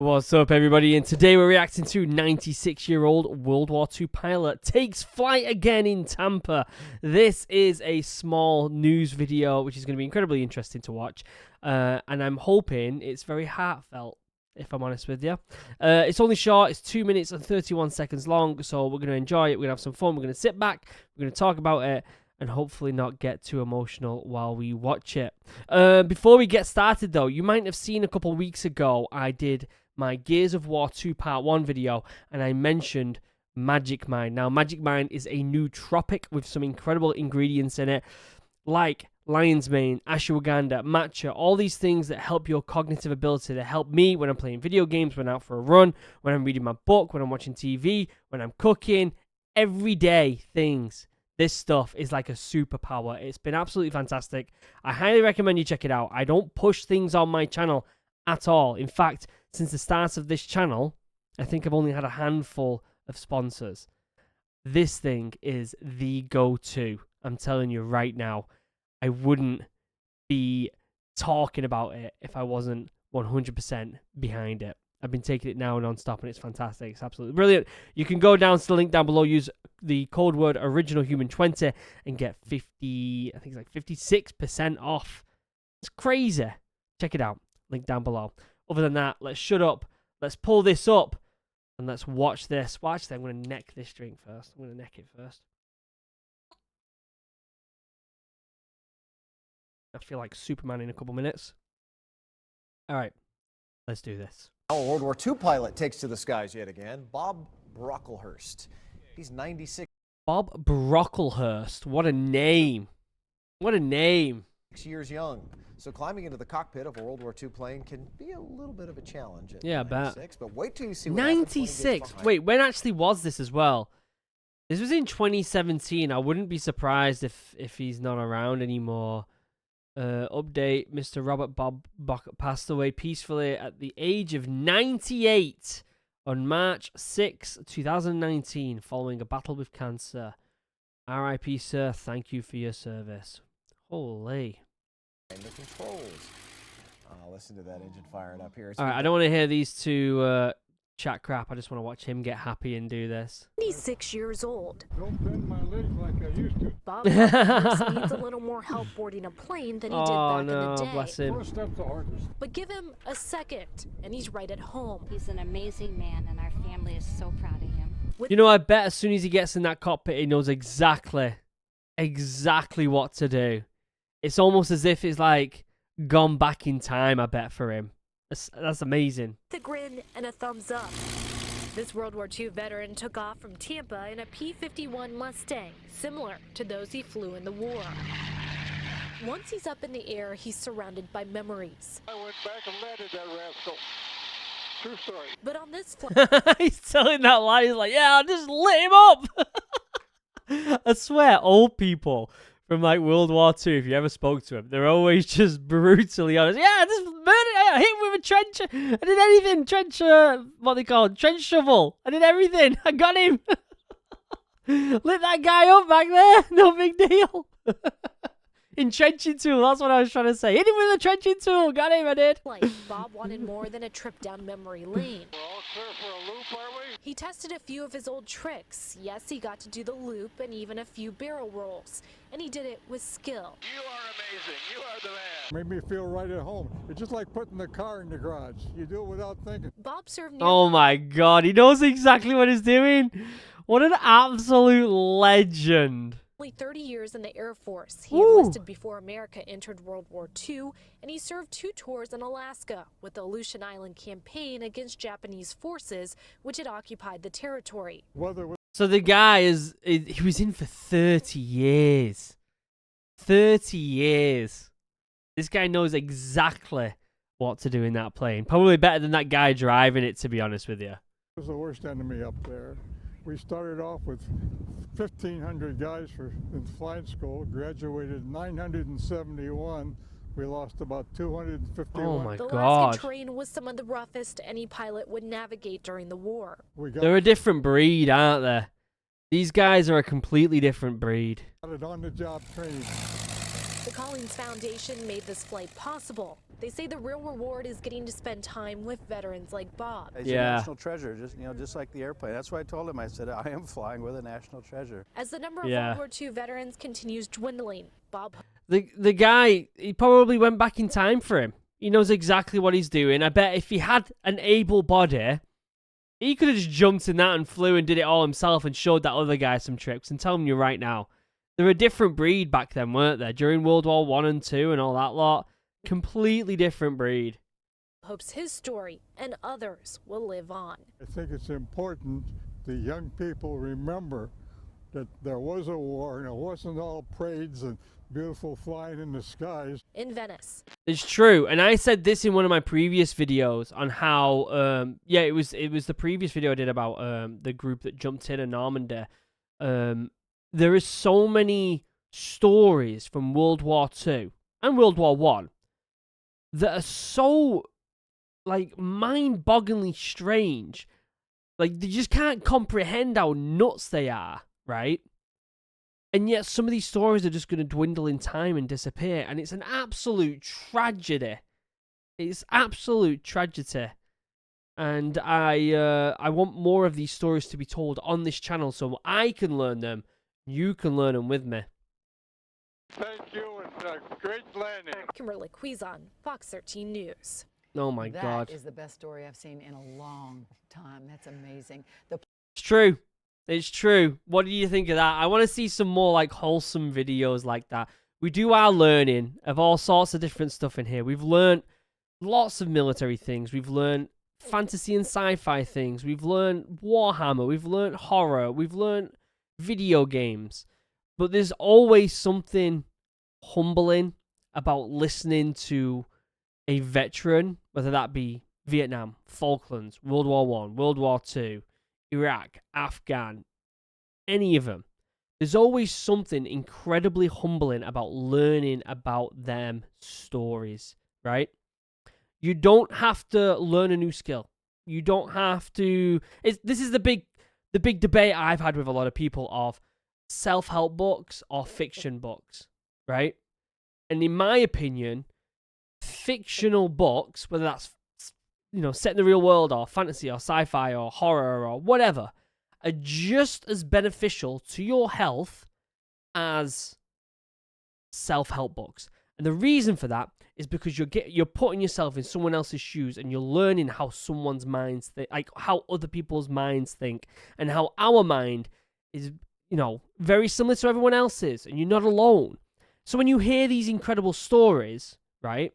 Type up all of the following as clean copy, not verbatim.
What's up, everybody? And today we're reacting to 96-year-old World War II pilot takes flight again in Tampa. This is a small news video, which is going to be incredibly interesting to watch. And I'm hoping it's very heartfelt, if I'm honest with you. It's only short. It's 2 minutes and 31 seconds long, so we're going to enjoy it. We're going to have some fun. We're going to sit back. We're going to talk about it and hopefully not get too emotional while we watch it. Before we get started, though, you might have seen a couple weeks ago I did my Gears of War 2 Part 1 video, and I mentioned Magic Mind. Now, Magic Mind is a nootropic with some incredible ingredients in it, like lion's mane, ashwagandha, matcha, all these things that help your cognitive ability, that help me when I'm playing video games, when I'm out for a run, when I'm reading my book, when I'm watching TV, when I'm cooking, everyday things. This stuff is like a superpower. It's been absolutely fantastic. I highly recommend you check it out. I don't push things on my channel at all. In fact, since the start of this channel, I think I've only had a handful of sponsors. This thing is the go-to. I'm telling you right now, I wouldn't be talking about it if I wasn't 100% behind it. I've been taking it now non-stop, and it's fantastic. It's absolutely brilliant. You can go down to the link down below, use the code word OriginalHuman20 and get 50, I think it's like 56% off. It's crazy. Check it out. Link down below. Other than that, let's shut up. Let's pull this up and let's watch this. Well, actually, I'm going to neck this drink first. I'm going to neck it first. I feel like Superman in a couple minutes. All right, let's do this. A World War II pilot takes to the skies yet again. Bob Brocklehurst. He's 96 Bob Brocklehurst. What a name. What a name. years young. So climbing into the cockpit of a World War II plane can be a little bit of a challenge at yeah, 96, but wait till you see what 96. Wait, when actually was this as well? This was in 2017. I wouldn't be surprised if he's not around anymore. Update, Mr. Robert Bob Buck passed away peacefully at the age of 98 on March 6, 2019, following a battle with cancer. R.I.P. sir, thank you for your service. Holy. The controls. Listen to that engine firing up here. All right, I don't want to hear these two chat crap. I just want to watch him get happy and do this. 26 years old. Don't bend my legs like I used to. Bob needs a little more help boarding a plane than he did back in the day. Bless him. First step's the hardest. But give him a second, and he's right at home. He's an amazing man, and our family is so proud of him. You know, I bet as soon as he gets in that cockpit, he knows exactly what to do. It's almost as if it's like gone back in time, I bet, for him. That's amazing. The grin and a thumbs up. This World War II veteran took off from Tampa in a P-51 Mustang, similar to those he flew in the war. Once he's up in the air, he's surrounded by memories. I went back and landed that rascal. True story. But on this flight, he's telling that lie. He's like, yeah, I just lit him up. I swear, old people from like World War II, if you ever spoke to them, they're always just brutally honest. Yeah, I just murdered. I hit him with a trench. I did anything. What they call trench shovel. I did everything. I got him. Lit that guy up back there. No big deal. Entrenching tool. That's what I was trying to say. Hit him with a trenching tool. Got him. I did. Bob wanted more than a trip down memory lane. We're all clear for a loop, are we? He tested a few of his old tricks. Yes, he got to do the loop and even a few barrel rolls. And he did it with skill. You are amazing. You are the man. Made me feel right at home. It's just like putting the car in the garage. You do it without thinking. Bob served Oh my God. He knows exactly what he's doing. What an absolute legend. Only 30 years in the Air Force. He enlisted before America entered World War II, and he served 2 tours in Alaska with the Aleutian Island campaign against Japanese forces, which had occupied the territory. So the guy he was in for 30 years. 30 years. This guy knows exactly what to do in that plane. Probably better than that guy driving it, to be honest with you. It was the worst enemy up there. We started off with 1,500 guys in flight school, graduated 971. We lost about 251. Oh my The God. Alaskan terrain was some of the roughest any pilot would navigate during the war. They're a different breed, aren't they? These guys are a completely different breed. Got it on-the-job training. The Collins Foundation made this flight possible. They say the real reward is getting to spend time with veterans like Bob. He's a national treasure, just like the airplane. That's what I told him. I said, I am flying with a national treasure. As the number of World War II veterans continues dwindling, Bob... The guy, he probably went back in time for him. He knows exactly what he's doing. I bet if he had an able body, he could have just jumped in that and flew and did it all himself and showed that other guy some tricks. And telling you right now, they're a different breed back then, weren't they? During World War I and II and all that lot. Completely different breed. Hopes his story and others will live on. I think it's important the young people remember that there was a war and it wasn't all parades and beautiful flying in the skies. In Venice. It's true. And I said this in one of my previous videos on how, it was the previous video I did about the group that jumped in Normandy. There is so many stories from World War II and World War I that are so, like, mind-bogglingly strange. Like, they just can't comprehend how nuts they are, right? And yet some of these stories are just going to dwindle in time and disappear. And it's an absolute tragedy. It's absolute tragedy. And I want more of these stories to be told on this channel so I can learn them. You can learn them with me. Thank you, and great landing. Kimberly Quizon, Fox 13 News. Oh my God. That is the best story I've seen in a long time. That's amazing. It's true. It's true. What do you think of that? I want to see some more like wholesome videos like that. We do our learning of all sorts of different stuff in here. We've learned lots of military things. We've learned fantasy and sci-fi things. We've learned Warhammer. We've learned horror. We've learned video games. But there's always something humbling about listening to a veteran, whether that be Vietnam, Falklands, World War I, World War II, Iraq, Afghan, any of them. There's always something incredibly humbling about learning about them stories, right? You don't have to learn a new skill. You don't have to... This is the big debate I've had with a lot of people of self-help books or fiction books, right? And in my opinion, fictional books, whether that's set in the real world or fantasy or sci-fi or horror or whatever, are just as beneficial to your health as self-help books. And the reason for that is because you're putting yourself in someone else's shoes and you're learning how someone's minds think, like how other people's minds think, and how our mind is, very similar to everyone else's, and you're not alone. So when you hear these incredible stories, right,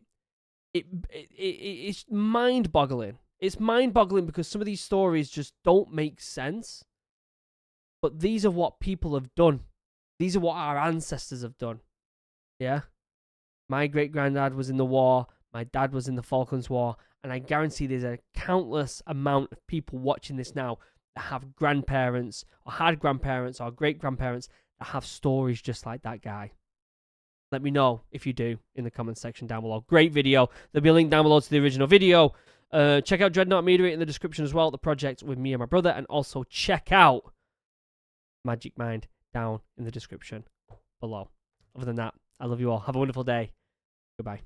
it's mind-boggling. It's mind-boggling because some of these stories just don't make sense. But these are what people have done. These are what our ancestors have done. Yeah? My great-granddad was in the war. My dad was in the Falklands War. And I guarantee there's a countless amount of people watching this now that have grandparents or had grandparents or great-grandparents that have stories just like that guy. Let me know if you do in the comments section down below. Great video. There'll be a link down below to the original video. Check out DREADNOUGHT MEADERY in the description as well, the project with me and my brother. And also check out Magic Mind down in the description below. Other than that, I love you all. Have a wonderful day. Goodbye.